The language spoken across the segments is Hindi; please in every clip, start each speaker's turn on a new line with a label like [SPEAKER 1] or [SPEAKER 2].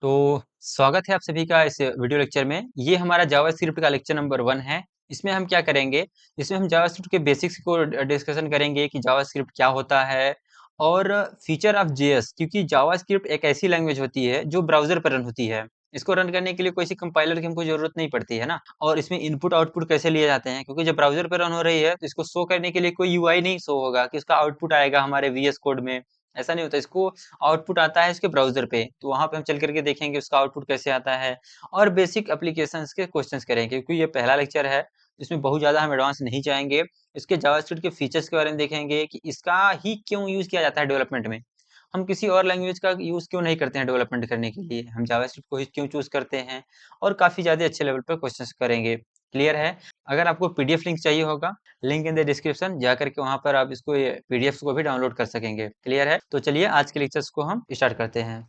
[SPEAKER 1] तो स्वागत है आप सभी का इस वीडियो लेक्चर में। ये हमारा जावास्क्रिप्ट का लेक्चर नंबर 1 है। इसमें हम क्या करेंगे, इसमें हम जावास्क्रिप्ट के बेसिक्स को डिस्कशन करेंगे कि जावास्क्रिप्ट क्या होता है और फीचर ऑफ जेएस, क्योंकि जावास्क्रिप्ट एक ऐसी लैंग्वेज होती है जो ब्राउज़र पर रन होती है। इसको रन करने के लिए कोई सी कंपाइलर की हमको ज़रूरत नहीं पड़ती है ना। और इसमें इनपुट आउटपुट कैसे लिए जाते हैं, क्योंकि जब ब्राउज़र पर रन हो रही है तो इसको शो करने के लिए कोई यूआई नहीं शो होगा कि उसका आउटपुट आएगा हमारे वीएस कोड में। ऐसा नहीं होता, इसको आउटपुट आता है इसके ब्राउज़र पे, तो वहाँ पे हम चल कर के देखेंगे उसका आउटपुट कैसे आता है और बेसिक एप्लीकेशंस के क्वेश्चंस करेंगे, क्योंकि ये पहला लेक्चर है। इसमें बहुत ज़्यादा हम एडवांस नहीं जाएँगे। इसके जावास्क्रिप्ट के फीचर्स के बारे में देखेंगे कि इसका ही क्यों यूज़ किया जाता है डेवलपमेंट में। हम किसी और लैंग्वेज का यूज़ क्यों नहीं करते हैं डेवलपमेंट करने के लिए, हम जावास्क्रिप्ट को ही क्यों चूज़ करते हैं और काफ़ी ज़्यादा अच्छे लेवल पे क्वेश्चंस करेंगे। क्लियर है? अगर आपको पीडीएफ लिंक चाहिए होगा, लिंक इन द डिस्क्रिप्शन, जाकर के वहाँ पर आप इसको ये पीडीएफ को भी डाउनलोड कर सकेंगे। क्लियर है? तो चलिए आज के लेक्चर्स को हम स्टार्ट करते हैं।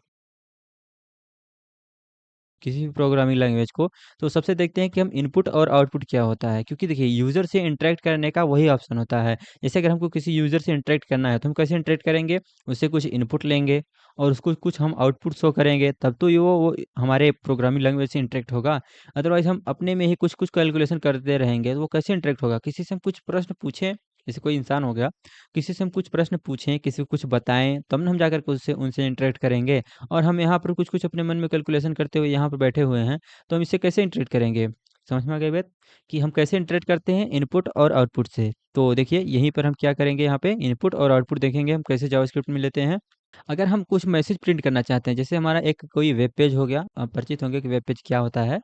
[SPEAKER 2] किसी भी प्रोग्रामिंग लैंग्वेज को, तो सबसे देखते हैं कि हम इनपुट और आउटपुट क्या होता है। क्योंकि देखिए यूज़र से इंटरेक्ट करने का वही ऑप्शन होता है। जैसे अगर हमको किसी यूज़र से इंटरेक्ट करना है तो हम कैसे इंटरेक्ट करेंगे, उससे कुछ इनपुट लेंगे और उसको कुछ हम आउटपुट शो करेंगे, तब तो ये वो हमारे प्रोग्रामिंग लैंग्वेज से इंटरेक्ट होगा। अदरवाइज़ हम अपने में ही कुछ-कुछ कैलकुलेशन करते रहेंगे तो वो कैसे इंटरेक्ट होगा। किसी से हम कुछ प्रश्न पूछें, जैसे कोई इंसान हो गया, किसी से हम कुछ प्रश्न पूछें, किसी को कुछ बताएँ, तब ना हम जाकर के उससे उनसे इंटरेक्ट करेंगे। और हम यहाँ पर कुछ-कुछ अपने मन में कैलकुलेशन करते हुए यहाँ पे बैठे हुए हैं, तो हम इससे कैसे इंटरेक्ट करेंगे? समझ में आ गई बात? कि हम कैसे इंटरेक्ट करते हैं इनपुट और आउटपुट से। तो देखिए यहीं पर हम क्या करेंगे, यहाँ पे इनपुट और आउटपुट देखेंगे हम कैसे जावास्क्रिप्ट में लेते हैं। अगर हम कुछ मैसेज प्रिंट करना चाहते हैं, जैसे हमारा एक कोई वेब पेज हो गया, आप परिचित होंगे कि वेब पेज क्या होता है।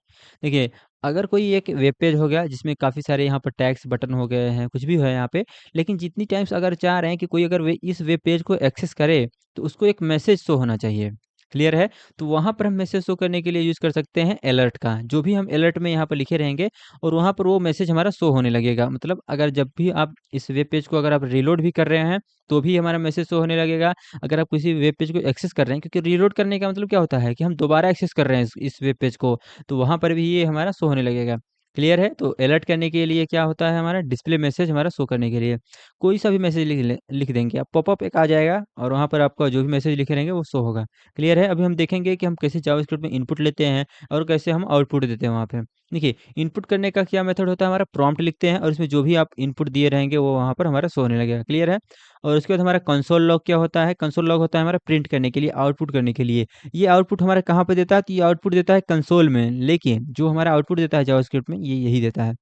[SPEAKER 2] देखिए, अगर कोई एक वेब पेज हो गया जिसमें काफ़ी सारे यहाँ पर टैग्स बटन हो गए हैं, कुछ भी है यहाँ पे, लेकिन जितनी टाइम्स अगर चाह रहे हैं कि कोई अगर वे इस वेब पेज को एक्सेस करे, तो उसको एक मैसेज शो होना चाहिए। क्लियर है? तो वहाँ पर हम मैसेज शो करने के लिए यूज़ कर सकते हैं अलर्ट का। जो भी हम अलर्ट में यहाँ पर लिखे रहेंगे और वहाँ पर वो मैसेज हमारा शो होने लगेगा। मतलब अगर जब भी आप इस वेब पेज को अगर आप रीलोड भी कर रहे हैं, तो भी हमारा मैसेज शो होने लगेगा। अगर आप किसी वेब पेज को एक्सेस कर रहे हैं, क्योंकि रीलोड करने का मतलब क्या होता है कि हम दोबारा एक्सेस कर रहे हैं इस वेब पेज को, तो वहाँ पर भी ये हमारा शो होने लगेगा। क्लियर है? तो अलर्ट करने के लिए क्या होता है, हमारा डिस्प्ले मैसेज हमारा शो करने के लिए कोई सा भी मैसेज लिख देंगे आप, पॉपअप एक आ जाएगा और वहाँ पर आपका जो भी मैसेज लिखे रहेंगे वो शो होगा। क्लियर है? अभी हम देखेंगे कि हम कैसे जावास्क्रिप्ट में इनपुट लेते हैं और कैसे हम आउटपुट देते हैं वहाँ पे। देखिए, इनपुट करने का क्या मेथड होता है, हमारा प्रॉम्प्ट लिखते हैं और इसमें जो भी आप इनपुट दिए रहेंगे वो वहाँ पर हमारा शो होने लगेगा। क्लियर है? और उसके बाद हमारा कंसोल लॉग क्या होता है, कंसोल लॉग होता है हमारा प्रिंट करने के लिए, आउटपुट करने के लिए। ये आउटपुट हमारा कहाँ पे देता है, तो ये आउटपुट देता है कंसोल में, लेकिन जो हमारा आउटपुट देता है जावास्क्रिप्ट में, ये यही देता है।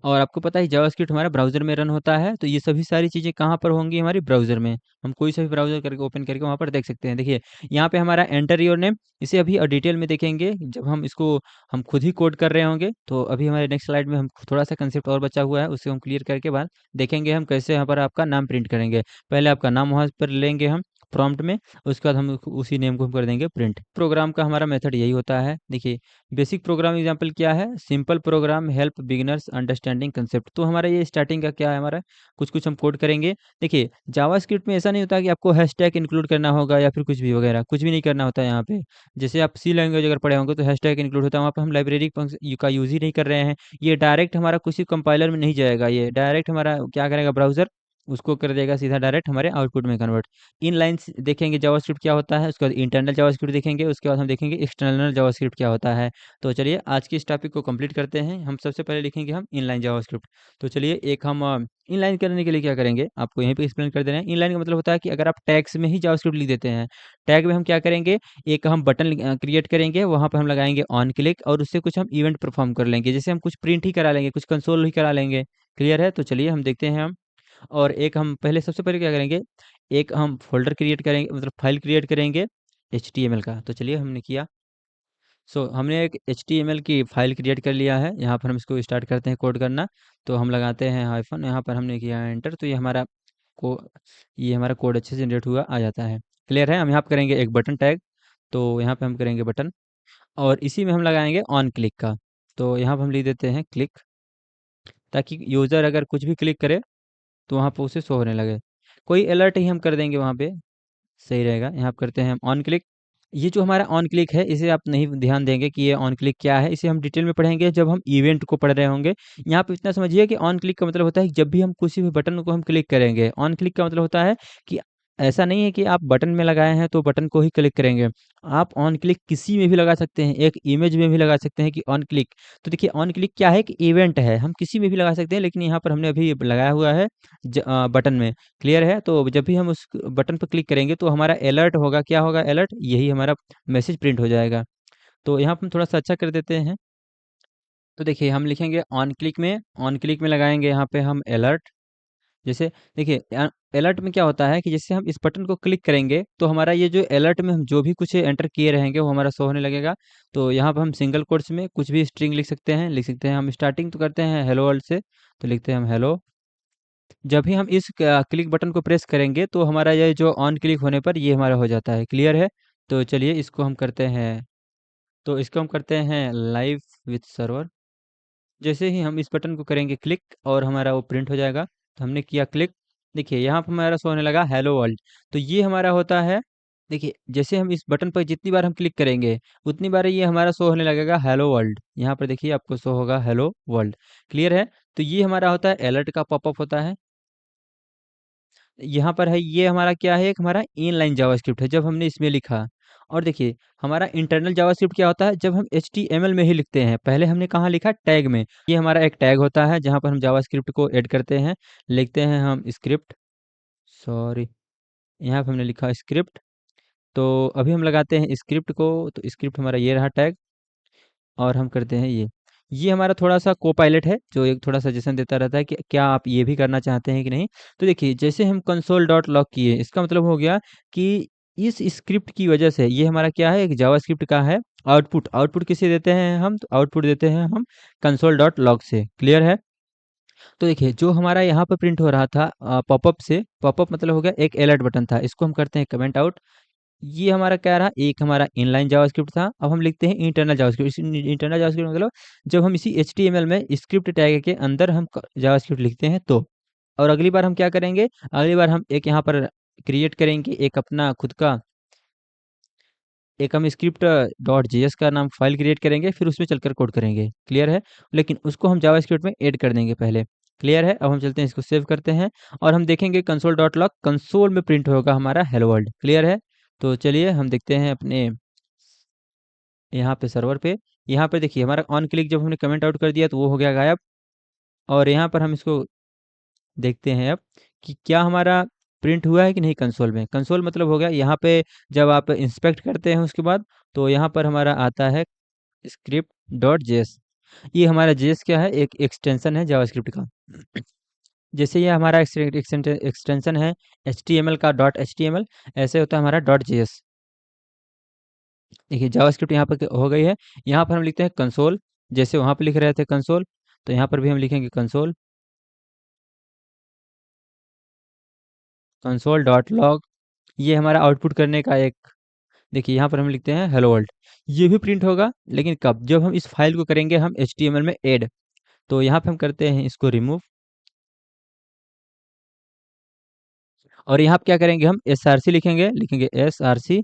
[SPEAKER 2] और आपको पता है जावास्क्रिप्ट हमारा ब्राउज़र में रन होता है, तो ये सभी सारी चीज़ें कहाँ पर होंगी, हमारी ब्राउज़र में। हम कोई सा भी ब्राउज़र करके ओपन करके वहाँ पर देख सकते हैं। देखिए, यहाँ पे हमारा एंटर योर नेम, इसे अभी डिटेल में देखेंगे जब हम इसको हम खुद ही कोड कर रहे होंगे। तो अभी हमारे नेक्स्ट स्लाइड में हम थोड़ा-सा कंसेप्ट और बचा हुआ है, उसे हम क्लियर करके बाद देखेंगे हम कैसे यहाँ पर आपका नाम प्रिंट करेंगे। पहले आपका नाम वहाँ पर लेंगे हम प्रॉम्प्ट में, उसके बाद हम उसी नेम को हम कर देंगे प्रिंट। प्रोग्राम का हमारा मेथड यही होता है। देखिए, बेसिक प्रोग्राम एग्जांपल क्या है, simple program help beginners understanding concept. तो हमारा ये स्टार्टिंग का क्या है, हमारा कुछ-कुछ हम कोड करेंगे। देखिए, जावास्क्रिप्ट में ऐसा नहीं होता कि आपको हैशटैग इंक्लूड करना होगा या फिर कुछ भी वगैरह, कुछ भी नहीं करना होता है यहाँ पे। जैसे आप सी लैंग्वेज अगर पढ़े होंगे तो हैशटैग इंक्लूड होता है, वहाँ पे हम लाइब्रेरी का यूज़ ही नहीं कर रहे हैं। ये डायरेक्ट हमारा किसी कंपाइलर में नहीं जाएगा, ये डायरेक्ट हमारा क्या करेगा ब्राउज़र, उसको कर देगा सीधा डायरेक्ट हमारे आउटपुट में कन्वर्ट। इनलाइन्स देखेंगे जावास्क्रिप्ट क्या होता है, उसके बाद इंटरनल जावास्क्रिप्ट देखेंगे, उसके बाद हम देखेंगे एक्सटर्नल जावास्क्रिप्ट क्या होता है। तो चलिए आज के इस टॉपिक को कंप्लीट करते हैं। हम सबसे पहले लिखेंगे हम इनलाइन जावास्क्रिप्ट। तो चलिए एक हम इनलाइन करने के लिए क्या करेंगे, आपको यहीं पे एक्सप्लेन कर दे रहे हैं। इनलाइन का मतलब होता है कि अगर आप टैग्स में ही जावास्क्रिप्ट लिख देते हैं, टैग में हम क्या करेंगे, एक हम बटन क्रिएट करेंगे, वहाँ पे हम लगाएँगे ऑन क्लिक और उससे कुछ हम इवेंट परफॉर्म कर लेंगे। जैसे हम कुछ प्रिंट ही करा लेंगे, कुछ कंसोल ही करा लेंगे। क्लियर है? तो चलिए हम देखते हैं हम। और एक हम पहले सबसे पहले क्या करेंगे, एक हम फ़ोल्डर क्रिएट करेंगे, मतलब फ़ाइल क्रिएट करेंगे एचटीएमएल का। तो चलिए हमने किया। हमने एक एचटीएमएल की फ़ाइल क्रिएट कर लिया है। यहाँ पर हम इसको स्टार्ट करते हैं कोड करना। तो हम लगाते हैं हाइफ़न, यहाँ पर हमने किया है एंटर, तो को ये हमारा कोड अच्छे से जनरेट हुआ आ जाता है। क्लियर है? हम यहाँ पे करेंगे एक बटन टैग, तो यहाँ पे हम करेंगे बटन और इसी में हम लगाएँगे ऑन क्लिक का। तो यहाँ पे हम लिख देते हैं क्लिक, ताकि यूज़र अगर कुछ भी क्लिक करे तो वहाँ पे उसे शो होने लगे। कोई अलर्ट ही हम कर देंगे वहाँ पे, सही रहेगा। यहाँ पे करते हैं हम ऑन क्लिक। ये जो हमारा ऑन क्लिक है, इसे आप नहीं ध्यान देंगे कि ये ऑन क्लिक क्या है, इसे हम डिटेल में पढ़ेंगे जब हम इवेंट को पढ़ रहे होंगे। यहाँ पे इतना समझिए कि ऑन क्लिक का मतलब होता है कि जब भी हम किसी भी बटन को हम क्लिक करेंगे, ऑन क्लिक का मतलब होता है कि ऐसा नहीं है कि आप बटन में लगाए हैं तो बटन को ही क्लिक करेंगे। आप ऑन क्लिक किसी में भी लगा सकते हैं, एक इमेज में भी लगा सकते हैं कि ऑन क्लिक। तो देखिए ऑन क्लिक क्या है कि इवेंट है, हम किसी में भी लगा सकते हैं, लेकिन यहाँ पर हमने अभी लगाया हुआ है बटन में। क्लियर है? तो जब भी हम उस बटन पर क्लिक करेंगे तो हमारा अलर्ट होगा, क्या होगा अलर्ट? यही हमारा मैसेज प्रिंट हो जाएगा। तो यहाँ पर हम थोड़ा-सा अच्छा कर देते हैं। तो देखिए हम लिखेंगे ऑन क्लिक में लगाएँगे यहाँ पे हम अलर्ट। जैसे देखिए अलर्ट में क्या होता है कि जैसे हम इस बटन को क्लिक करेंगे तो हमारा ये जो अलर्ट में हम जो भी कुछ एंटर किए रहेंगे वो हमारा शो होने लगेगा। तो यहाँ पर हम सिंगल कोट्स में कुछ भी स्ट्रिंग लिख सकते हैं। हम स्टार्टिंग तो करते हैं हेलो वर्ल्ड से, तो लिखते हैं हम हेलो। जब भी हम इस क्लिक बटन को प्रेस करेंगे तो हमारा ये जो ऑन क्लिक होने पर ये हमारा हो जाता है। क्लियर है? तो चलिए इसको हम करते हैं लाइव विथ सर्वर। जैसे ही हम इस बटन को करेंगे क्लिक और हमारा वो प्रिंट हो जाएगा। तो हमने किया क्लिक, देखिए यहाँ पर हमारा शो होने लगा हेलो वर्ल्ड। तो ये हमारा होता है, देखिए जैसे हम इस बटन पर जितनी बार हम क्लिक करेंगे उतनी बार ये हमारा शो होने लगेगा हेलो वर्ल्ड। यहाँ पर देखिए आपको शो होगा हेलो वर्ल्ड। क्लियर है? तो ये हमारा होता है अलर्ट का पॉपअप होता है। यहाँ पर है ये हमारा क्या है, एक हमारा इनलाइन जावास्क्रिप्ट है जब हमने इसमें लिखा। और देखिए हमारा इंटरनल जावास्क्रिप्ट क्या होता है, जब हम एचटीएमएल में ही लिखते हैं। पहले हमने कहाँ लिखा, टैग में। ये हमारा एक टैग होता है जहाँ पर हम जावास्क्रिप्ट को ऐड करते हैं। लिखते हैं हम स्क्रिप्ट, सॉरी यहाँ पे हमने लिखा स्क्रिप्ट। तो अभी हम लगाते हैं स्क्रिप्ट को, तो स्क्रिप्ट हमारा ये रहा टैग। और हम करते हैं ये हमारा थोड़ा-सा कोपायलट है, जो एक थोड़ा सजेशन देता रहता है कि क्या आप ये भी करना चाहते हैं कि नहीं? तो देखिए, जैसे हम कंसोल डॉट लॉग किए, इसका मतलब हो गया कि इस स्क्रिप्ट की वजह से ये हमारा क्या है, एक जावास्क्रिप्ट का है आउटपुट। आउटपुट किससे देते हैं हम? तो आउटपुट देते हैं हम कंसोल डॉट लॉग से। क्लियर है? तो देखिए, जो हमारा यहाँ पे प्रिंट हो रहा था पॉपअप से, पॉपअप मतलब हो गया एक अलर्ट बटन था, इसको हम करते हैं कमेंट आउट। ये हमारा क्या रहा, एक हमारा इनलाइन जावास्क्रिप्ट था। अब हम लिखते हैं इंटरनल जावास्क्रिप्ट। इस इंटरनल जावास्क्रिप्ट मतलब जब हम इसी एचटीएमएल में स्क्रिप्ट टैग के अंदर हम जावास्क्रिप्ट लिखते हैं तो। और अगली बार हम क्या करेंगे, अगली बार हम एक यहाँ पर क्रिएट करेंगे एक अपना खुद का, एक हम स्क्रिप्ट डॉट जेएस का नाम फाइल क्रिएट करेंगे, फिर उसमें चलकर कोड करेंगे। क्लियर है? लेकिन उसको हम जावास्क्रिप्ट में ऐड कर देंगे पहले। क्लियर है? अब हम चलते हैं, इसको सेव करते हैं और हम देखेंगे कंसोल डॉट लॉग, कंसोल में प्रिंट होगा हमारा हेलो वर्ल्ड। क्लियर है? तो चलिए हम देखते हैं अपने यहाँ पे सर्वर पे। यहाँ पे देखिए हमारा ऑन क्लिक जब हमने कमेंट आउट कर दिया तो वो हो गया गायब। और यहाँ पर हम इसको देखते हैं अब कि क्या हमारा प्रिंट हुआ है कि नहीं कंसोल में। कंसोल मतलब हो गया यहाँ पे, जब आप इंस्पेक्ट करते हैं उसके बाद तो यहाँ पर हमारा आता है स्क्रिप्ट डॉट जेएस। ये हमारा जेएस क्या है, एक एक्सटेंशन है जावास्क्रिप्ट का। जैसे ये हमारा एक्सटेंशन है एचटीएमएल का डॉट एचटीएमएल, ऐसे होता है हमारा डॉट जेएस। देखिए जावास्क्रिप्ट यहाँ पर हो गई है। यहाँ पर हम लिखते हैं कंसोल, जैसे वहाँ पे लिख रहे थे कंसोल, तो यहाँ पर भी हम लिखेंगे कंसोल, कंसोल डॉट लॉग। ये हमारा आउटपुट करने का एक, देखिए यहाँ पर हम लिखते हैं हेलो वर्ल्ड। ये भी प्रिंट होगा, लेकिन कब, जब हम इस फाइल को करेंगे हम एचटीएमएल में ऐड। तो यहाँ पे हम करते हैं इसको रिमूव। और यहाँ पे क्या करेंगे, हम एसआरसी लिखेंगे एसआरसी।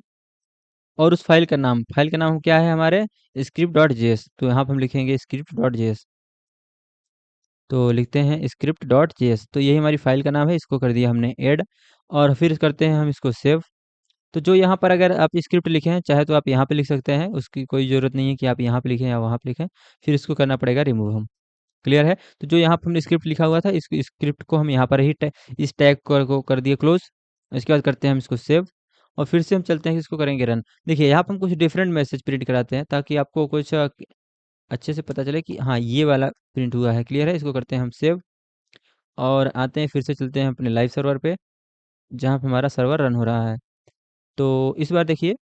[SPEAKER 2] और उस फाइल का नाम क्या है हमारे, स्क्रिप्ट डॉट जेएस। तो यहाँ पे हम लिखेंगे स्क्रिप्ट डॉट जेएस। तो लिखते हैं स्क्रिप्ट डॉट जेएस, तो यही हमारी फाइल का नाम है, इसको कर दिया हमने ऐड। और फिर करते हैं हम इसको सेव। तो जो यहाँ पर अगर आप स्क्रिप्ट लिखे हैं, चाहे तो आप यहाँ पे लिख सकते हैं, उसकी कोई ज़रूरत नहीं है कि आप यहाँ पे लिखें या वहाँ पे लिखें। फिर इसको करना पड़ेगा रिमूव हम। क्लियर है? तो जो यहाँ पे हमने स्क्रिप्ट लिखा हुआ था, इस स्क्रिप्ट को हम यहाँ पर ही इस टैग को कर दिए क्लोज। इसके बाद करते हैं हम इसको सेव। और फिर से हम चलते हैं, इसको करेंगे रन। देखिए यहाँ पर हम कुछ डिफरेंट मैसेज प्रिंट कराते हैं ताकि आपको कुछ अच्छे से पता चले कि हाँ ये वाला प्रिंट हुआ है। क्लियर है? इसको करते हैं हम सेव और आते हैं, फिर से चलते हैं अपने लाइव सर्वर पे जहाँ पे हमारा सर्वर रन हो रहा है। तो इस बार देखिए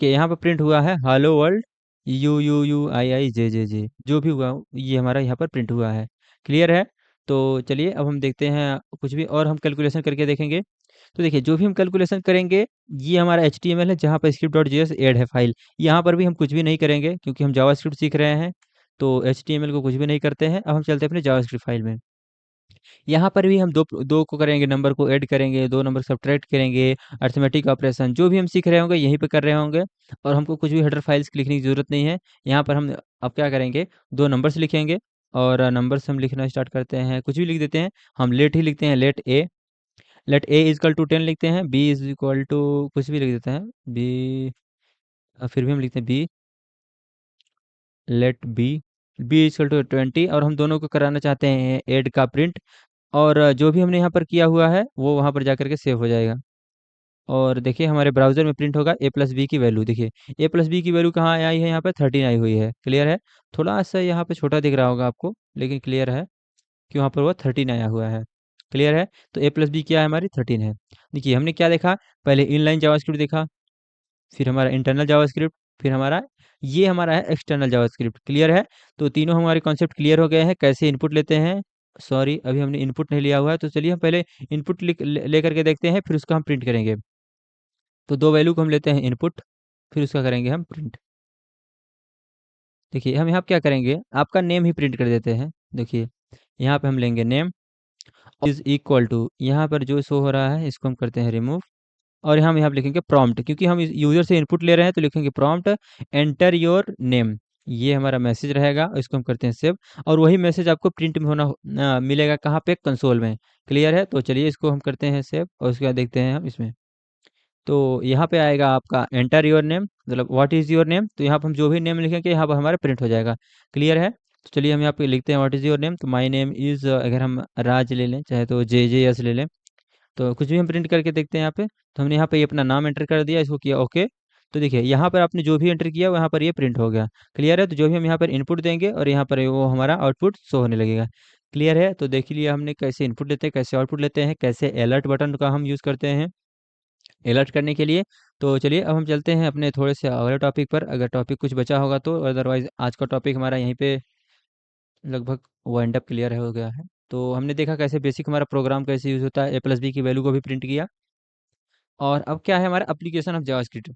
[SPEAKER 2] यहाँ पे प्रिंट हुआ है hello world, U U U I I J J J, जो भी हुआ ये हमारा यहाँ पर प्रिंट हुआ है। क्लियर है? तो चलिए अब हम देखते हैं कुछ भी और हम कैलकुलेशन करके देखेंगे। तो देखिए जो भी हम कैलकुलेशन करेंगे, ये हमारा एचटीएमएल है जहाँ पर स्क्रिप्ट डॉट जेएस ऐड है फाइल। यहाँ पर भी हम कुछ भी नहीं करेंगे क्योंकि हम जावास्क्रिप्ट सीख रहे हैं। तो एचटीएमएल को कुछ भी नहीं करते हैं। अब हम चलते हैं अपने जावास्क्रिप्ट फाइल में। यहाँ पर भी हम दो को करेंगे, नंबर को ऐड करेंगे, दो नंबर सब्ट्रैक्ट करेंगे, अरिथमेटिक ऑपरेशन जो भी हम सीख रहे होंगे यहीं पे कर रहे होंगे। और हमको कुछ भी हेडर फाइल्स लिखने की ज़रूरत नहीं है। यहाँ पर हम अब क्या करेंगे, दो नंबर्स लिखेंगे। और नंबर्स हम लिखना स्टार्ट करते हैं, कुछ भी लिख देते हैं, हम लेट ही लिखते हैं, let A. Let A is equal to 10 लिखते हैं, बी इज इक्वल टू कुछ भी लिख देते हैं, बी, फिर भी हम लिखते हैं B, let B is equal to 20, और हम दोनों को कराना चाहते हैं ऐड का प्रिंट। और जो भी हमने यहाँ पर किया हुआ है वो वहाँ पर जाकर के सेव हो जाएगा। और देखिए हमारे ब्राउज़र में प्रिंट होगा ए प्लस बी की वैल्यू। देखिए ए प्लस बी की वैल्यू कहाँ आई है, यहाँ पे 13 आई हुई है। क्लियर है? थोड़ा सा यहाँ पे छोटा दिख रहा होगा आपको, लेकिन क्लियर है कि वहाँ पर वो 13 आया हुआ है। क्लियर है? तो ए प्लस बी क्या है हमारी, 13 है। देखिए हमने क्या देखा, पहले इनलाइन जावास्क्रिप्ट देखा, फिर हमारा इंटरनल जावास्क्रिप्ट, फिर हमारा ये हमारा है एक्सटर्नल जावास्क्रिप्ट। क्लियर है? तो तीनों हमारे कॉन्सेप्ट क्लियर हो गए हैं, कैसे इनपुट लेते हैं। सॉरी, अभी हमने इनपुट नहीं लिया हुआ है, तो चलिए हम पहले इनपुट ले करके देखते हैं, फिर उसका हम प्रिंट करेंगे। तो दो वैल्यू को हम लेते हैं इनपुट, फिर उसका करेंगे हम प्रिंट। देखिए हम यहाँ क्या करेंगे, आपका नेम ही प्रिंट कर देते हैं। देखिए यहाँ पे हम लेंगे नेम इज इक्वल टू, यहाँ पर जो शो हो रहा है इसको हम करते हैं रिमूव, और हम यहाँ पे लिखेंगे प्रॉम्प्ट, क्योंकि हम यूजर से इनपुट ले रहे हैं तो लिखेंगे प्रॉम्प्ट एंटर योर नेम। ये हमारा मैसेज रहेगा, इसको हम करते हैं सेव, और वही मैसेज आपको प्रिंट में मिलेगा कहाँ पे, कंसोल में। क्लियर है? तो चलिए इसको हम करते हैं सेव, और उसके बाद देखते हैं हम इसमें। तो यहाँ पे आएगा आपका एंटर योर नेम, मतलब व्हाट इज़ योर नेम, तो यहाँ पर हम जो भी नेम लिखेंगे यहाँ पर हमारा प्रिंट हो जाएगा। क्लियर है? तो चलिए हम यहाँ पे लिखते हैं व्हाट इज़ योर नेम, तो माय नेम इज़, अगर हम राज ले लें, चाहे तो JJS ले लें, तो कुछ भी हम प्रिंट करके देखते हैं यहाँ पे। तो हमने यहाँ पे ये अपना नाम एंटर कर दिया, इसको किया ओके। तो देखिए यहाँ पर आपने जो भी एंटर किया वहाँ पर ये प्रिंट हो गया। क्लियर है? तो जो भी हम यहाँ पर इनपुट देंगे और यहाँ पर वो हमारा आउटपुट शो होने लगेगा। क्लियर है? तो देख लिया हमने कैसे इनपुट लेते हैं, कैसे आउटपुट लेते हैं, कैसे अलर्ट बटन का हम यूज़ करते हैं अलर्ट करने के लिए। तो चलिए अब हम चलते हैं अपने थोड़े से अगले टॉपिक पर, अगर टॉपिक कुछ बचा होगा तो, अदरवाइज आज का टॉपिक हमारा यहीं पे लगभग वाइंड अप क्लियर हो गया है। तो हमने देखा कैसे बेसिक हमारा प्रोग्राम कैसे यूज़ होता है, ए प्लस बी की वैल्यू को भी प्रिंट किया। और अब क्या है हमारा एप्लीकेशन ऑफ जावास्क्रिप्ट।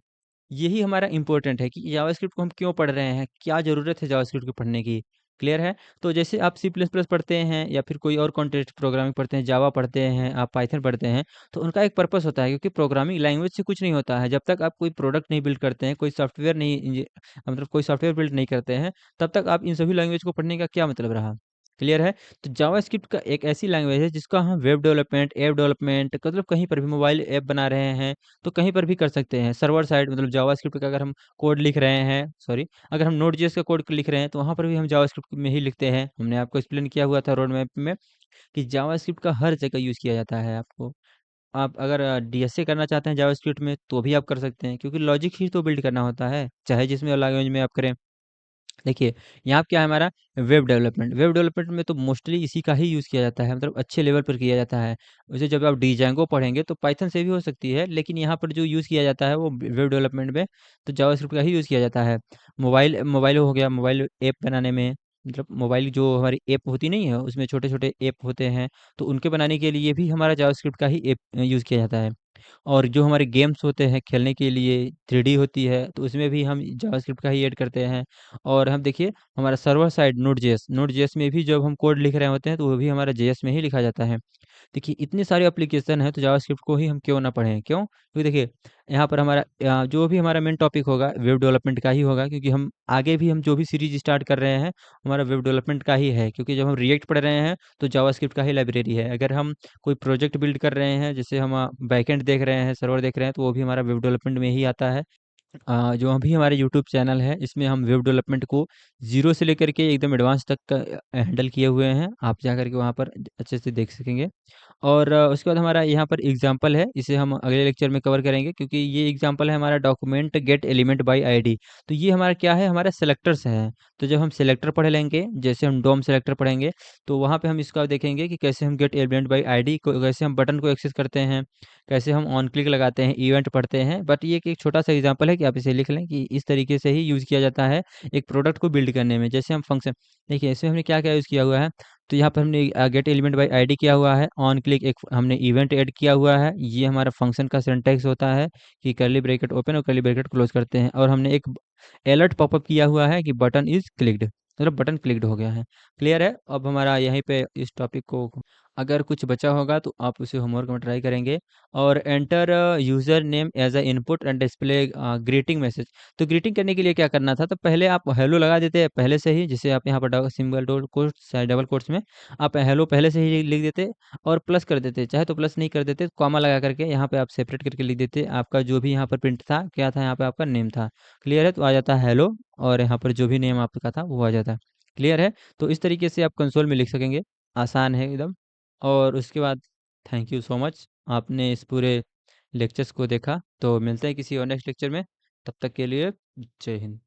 [SPEAKER 2] यही हमारा इम्पोर्टेंट है कि जावास्क्रिप्ट को हम क्यों पढ़ रहे हैं, क्या ज़रूरत है जावास्क्रिप्ट को पढ़ने की। क्लियर है? तो जैसे आप सी प्लस प्लस पढ़ते हैं या फिर कोई और कॉन्टेक्स्ट प्रोग्रामिंग पढ़ते हैं, जावा पढ़ते हैं, आप पाइथन पढ़ते हैं, तो उनका एक पर्पस होता है, क्योंकि प्रोग्रामिंग लैंग्वेज से कुछ नहीं होता है। जब तक आप कोई प्रोडक्ट नहीं बिल्ड करते हैं, कोई सॉफ्टवेयर नहीं मतलब कोई सॉफ्टवेयर बिल्ड नहीं करते हैं, तब तक आप इन सभी लैंग्वेज को पढ़ने का क्या मतलब रहा। क्लियर है? तो जावास्क्रिप्ट का एक ऐसी लैंग्वेज है जिसका हम वेब डेवलपमेंट, ऐप डेवलपमेंट, मतलब कहीं पर भी मोबाइल ऐप बना रहे हैं तो कहीं पर भी कर सकते हैं। सर्वर साइड मतलब जावास्क्रिप्ट का अगर हम कोड लिख रहे हैं, सॉरी, अगर हम नोड जेएस का कोड लिख रहे हैं तो वहाँ पर भी हम जावास्क्रिप्ट में ही लिखते हैं। हमने आपको एक्सप्लेन किया हुआ था रोड मैप में कि जावास्क्रिप्ट का हर जगह यूज़ किया जाता है। आपको आप अगर डीएसए करना चाहते हैं जावास्क्रिप्ट में तो भी आप कर सकते हैं, क्योंकि लॉजिक ही तो बिल्ड करना होता है, चाहे जिसमें लैंग्वेज में आप करें। देखिए, यहाँ पे क्या है हमारा वेब डेवलपमेंट। वेब डेवलपमेंट में तो मोस्टली इसी का ही यूज़ किया जाता है, मतलब अच्छे लेवल पर किया जाता है। वैसे जब आप डिजांगो पढ़ेंगे तो पाइथन से भी हो सकती है, लेकिन यहाँ पर जो यूज़ किया जाता है वो वेब डेवलपमेंट में तो जावास्क्रिप्ट का ही यूज़ किया जाता है। मोबाइल मोबाइल हो गया, मोबाइल ऐप बनाने में, मतलब मोबाइल जो हमारी ऐप होती नहीं है, उसमें छोटे-छोटे ऐप होते हैं, तो उनके बनाने के लिए भी हमारा जावास्क्रिप्ट का ही ऐप यूज़ किया जाता है। और जो हमारे गेम्स होते हैं खेलने के लिए, 3D होती है, तो उसमें भी हम जावास्क्रिप्ट का ही ऐड करते हैं। और हम देखिए हमारा सर्वर साइड नोड.जेएस में भी जब हम कोड लिख रहे होते हैं तो वो भी हमारा जेएस में ही लिखा जाता है। देखिए इतने सारे एप्लीकेशन हैं तो जावास्क्रिप्ट को ही हम क्यों ना पढ़ें, क्यों? क्योंकि देखिए यहाँ पर हमारा जो भी हमारा मेन टॉपिक होगा वेब डेवलपमेंट का ही होगा, क्योंकि हम आगे भी हम जो भी सीरीज स्टार्ट कर रहे हैं हमारा वेब डेवलपमेंट का ही है, क्योंकि जब हम रिएक्ट पढ़ रहे हैं तो जावास्क्रिप्ट का ही लाइब्रेरी है। अगर हम कोई प्रोजेक्ट बिल्ड कर रहे हैं, जैसे हम बैकएंड देख रहे हैं, सर्वर देख रहे हैं, तो वो भी हमारा वेब डेवलपमेंट में ही आता है। जो अभी हमारे यूट्यूब चैनल है इसमें हम वेब डेवलपमेंट को ज़ीरो से लेकर के एकदम एडवांस तक का हैंडल किए हुए हैं। आप जा कर के वहाँ पर अच्छे से देख सकेंगे। और उसके बाद हमारा यहाँ पर एग्जाम्पल है, इसे हम अगले लेक्चर में कवर करेंगे, क्योंकि ये एग्जाम्पल है हमारा document gate element by ID. तो ये हमारा क्या है, हमारा सेलेक्टर्स है। तो जब हम सेलेक्टर पढ़ लेंगे, जैसे हम डोम सेलेक्टर पढ़ेंगे, तो वहाँ पे हम इसका देखेंगे कि कैसे हम गेट एलिमेंट बाय आईडी को, कैसे हम बटन को एक्सेस करते हैं, कैसे हम ऑन क्लिक लगाते हैं, इवेंट पढ़ते हैं। बट ये एक छोटा सा एग्जांपल है कि आप इसे लिख लें कि इस तरीके से ही यूज़ किया जाता है एक प्रोडक्ट को बिल्ड करने में। जैसे हम फंक्शन, देखिए इसमें हमने क्या क्या यूज़ किया हुआ है, तो यहाँ पर हमने गेट एलिमेंट बाय आईडी किया हुआ है, ऑन क्लिक एक हमने इवेंट ऐड किया हुआ है। ये हमारा फंक्शन का सिंटैक्स होता है कि कर्ली ब्रैकेट ओपन और कर्ली ब्रैकेट क्लोज करते हैं, और हमने एक अलर्ट पॉपअप किया हुआ है कि बटन इज क्लिक्ड, मतलब बटन क्लिक्ड हो गया है। क्लियर है? अब हमारा यहीं पे इस टॉपिक को अगर कुछ बचा होगा तो आप उसे होमवर्क में ट्राई करेंगे। और enter user name as a input and display greeting message. तो ग्रीटिंग करने के लिए क्या करना था, तो पहले आप हेलो लगा देते हैं पहले से ही, जिसे आप यहाँ पर single double quotes double quotes में आप हेलो पहले से ही लिख देते और प्लस कर देते, चाहे तो प्लस नहीं कर देते, कॉमा लगा करके यहाँ पे आप सेपरेट करके लिख देते आपका जो भी यहाँ पर प्रिंट था, क्या था यहाँ पे आपका नेम था। क्लियर है, तो आ जाता है हेलो, और यहाँ पर जो भी नेम आपका था वो आ जाता है। क्लियर है, तो इस तरीके से आप कंसोल में लिख सकेंगे, आसान है एकदम। और उसके बाद थैंक यू सो मच, आपने इस पूरे लेक्चर्स को देखा। तो मिलते हैं किसी और नेक्स्ट लेक्चर में, तब तक के लिए जय हिंद।